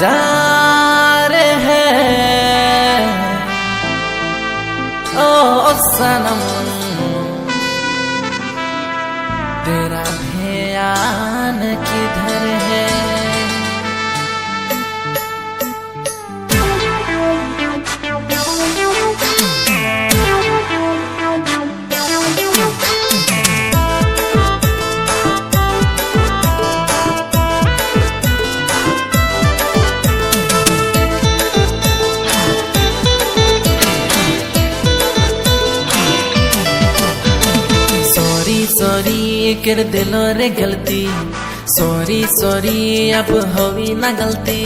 इंतजार है ओ सनम, तेरा ध्यान किधर है। सॉरी कर दिलो रे गलती, सॉरी सॉरी अब होवी ना गलती।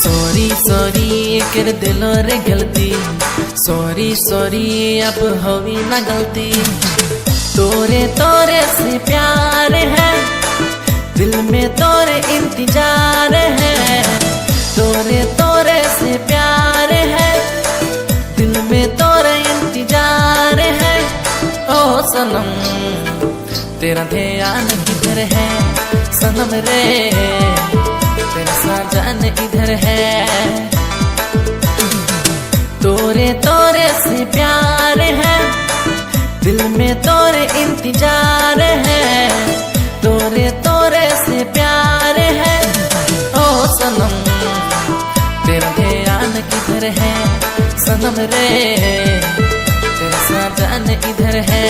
सॉरी सॉरी कर दिलो रे गलती, सॉरी सॉरी अब होवी ना गलती। तोरे तोरे से प्यार है, दिल में तोरे इंतजार है। तोरे तोरे से प्यार है, दिल में तोरे इंतजार है। ओ सनम तेरा ध्यान किधर है, सनम रे तेरा साजन किधर है। तोरे तोरे से प्यार है, दिल में तोरे इंतजार है। तोरे तोरे से प्यार है, ओ सनम तेरा ध्यान किधर है, सनम रे तेरा साजन इधर है।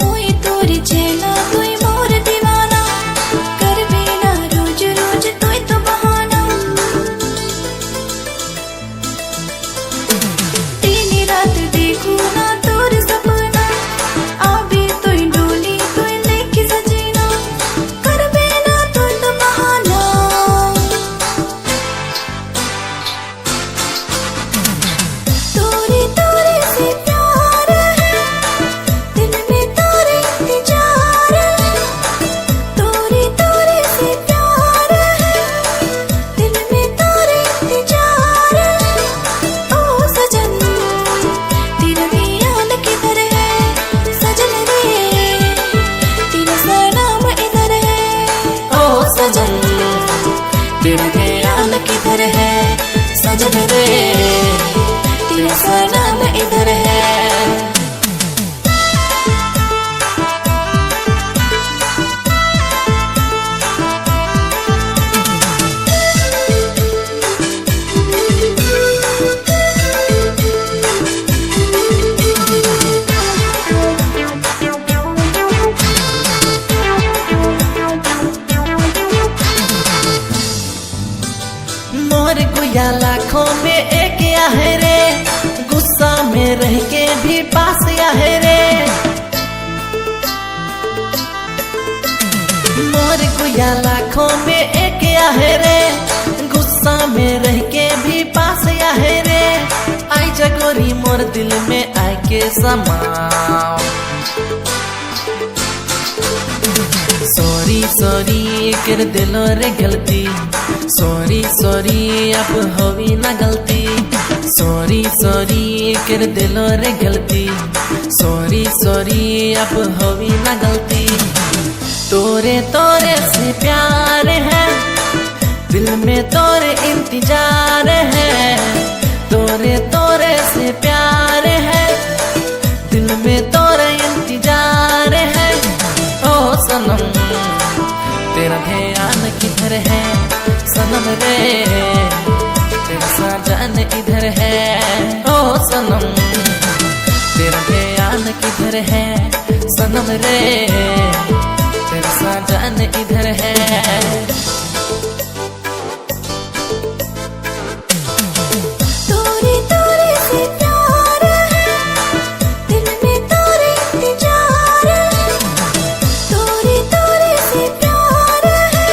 मोई तोरी चेला तोई मोर दीवाना, कर बिना रोज रोज तोई तो बहाना। दिन रात देखू ना तोर सपना, आबी तोई डोली तोई लेके सजीना। कर बिना तोई तो बहाना। तोरे तोरे से प्यार है, दिल में तोरे इंतजार है। तोरे तोरे से प्यार है, दिल में तोरे इंतजार है। ओ सजन तेरा ध्यान किधर है, सजन रे तेरा सनम इधर है। ओ सजन तेरा ध्यान किधर है, सजन रे तेरा सनम इधर है। मोर गुया लाखों में एक या है रे, गुस्सा में रह के भी पास या है रे। मोर गुया लाखों में एक या है रे, गुस्सा में रह के भी पास या है रे। आई जगोरी मोर दिल में आके समाओ। सॉरी सॉरी कर दिलो रे गलती, सॉरी सॉरी अब होवी ना गलती। सॉरी सॉरी कर दिलो रे गलती, सॉरी सॉरी अब होवी ना गलती। तोरे तोरे से प्यार है, दिल में तोरे इंतजार है। तोरे तोरे से प्यार है, दिल में तोरे इंतजार है। ओ सनम तेरा ध्यान किधर है, सनम रे तेरा साजन इधर है। ओ सनम तेरा ध्यान किधर है, सनम रे तेरा साजन इधर है। तोरे तोरे से प्यार है, दिल में तोरे इंतजार है। तोरे तोरे से प्यार है,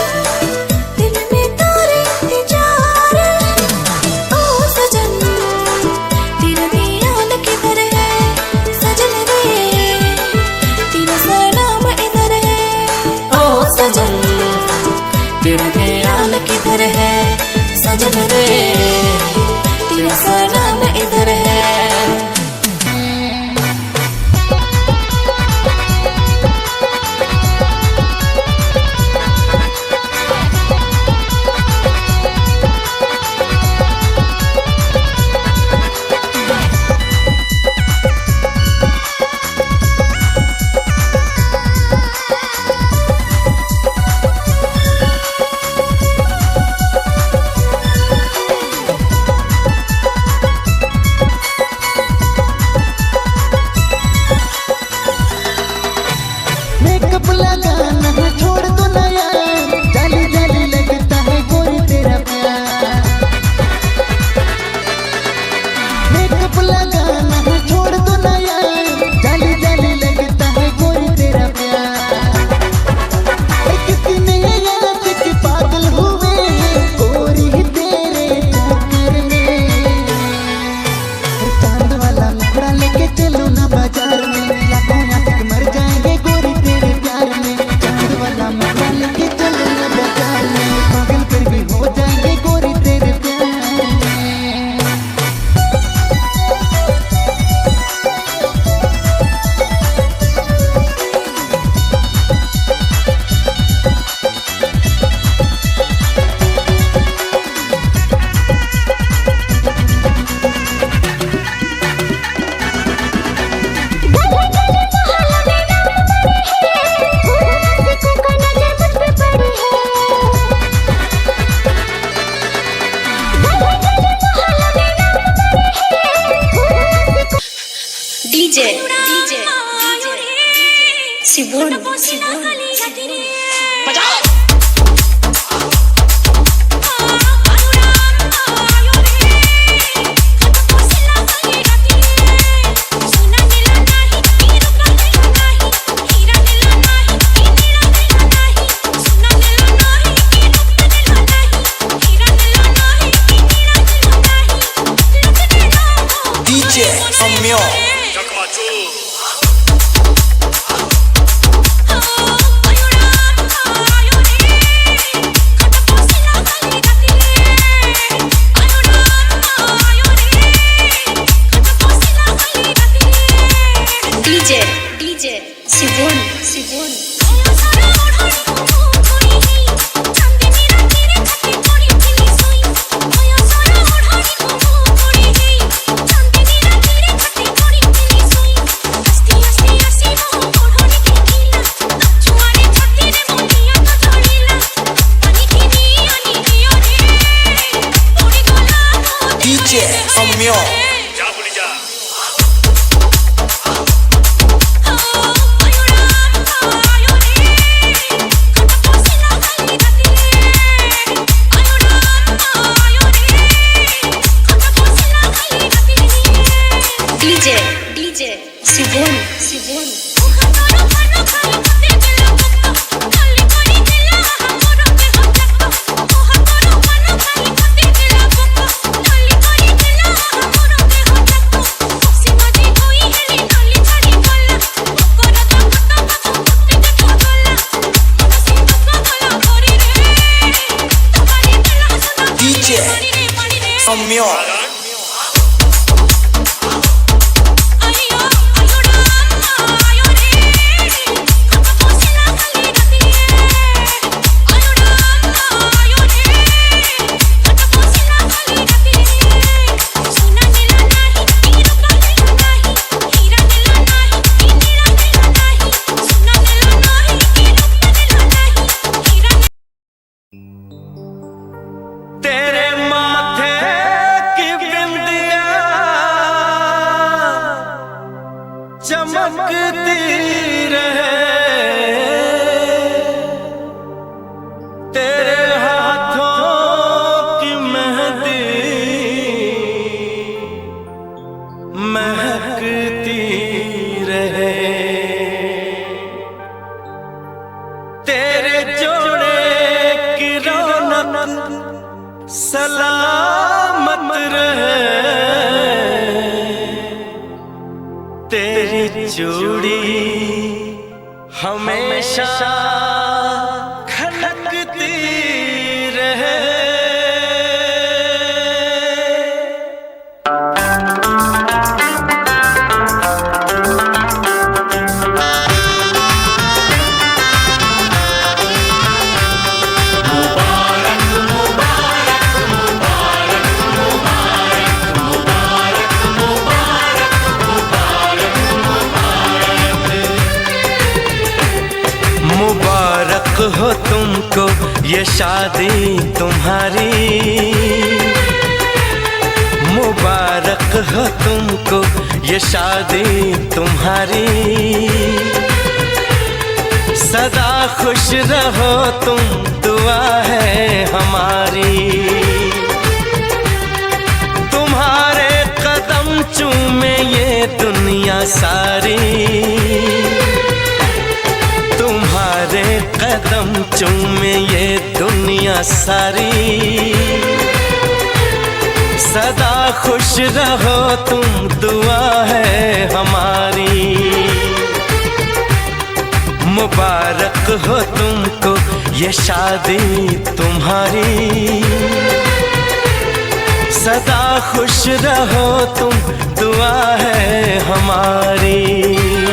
दिल में तोरे इंतजार है। ओ सजन तेरा ध्यान किधर है, सजन रे तेरा सनम साजन रे तेरा सनम इधर है। मेकअप लगाना छोड़ दो ना यार, जाली जाली लगता है गोरी तेरा प्यार। मेकअप लगाना छोड़ दो ना यार, जाली जाली लगता है गोरी तेरा प्यार। कितने याद के पागल हुए गोरी तेरे चक्कर में। चांद वाला मुखड़ा लेके चलो ना बाजार में, लाखों आशिक मर जाएंगे गोरी तेरे प्यार में। चांद वाला मुखड़ा लेके चलो ना बाजार में, पागल फिर भी हो जाएंगे गोरी तेरे प्यार में। डीजे सिबोन बजाओ। DJ Amyo डीजे सिबोन सिबोन DJ Amyo डीजे सिबोन सिबोन DJ Amyo तेरे माथे की तुमको ये शादी तुम्हारी, मुबारक हो तुमको ये शादी तुम्हारी। सदा खुश रहो तुम, दुआ है हमारी। तुम्हारे कदम चूमे ये दुनिया सारी, तुम्हारे कदम चूमे ये दुनिया सारी। सदा खुश रहो तुम, दुआ है हमारी। मुबारक हो तुमको ये शादी तुम्हारी, सदा खुश रहो तुम, दुआ है हमारी।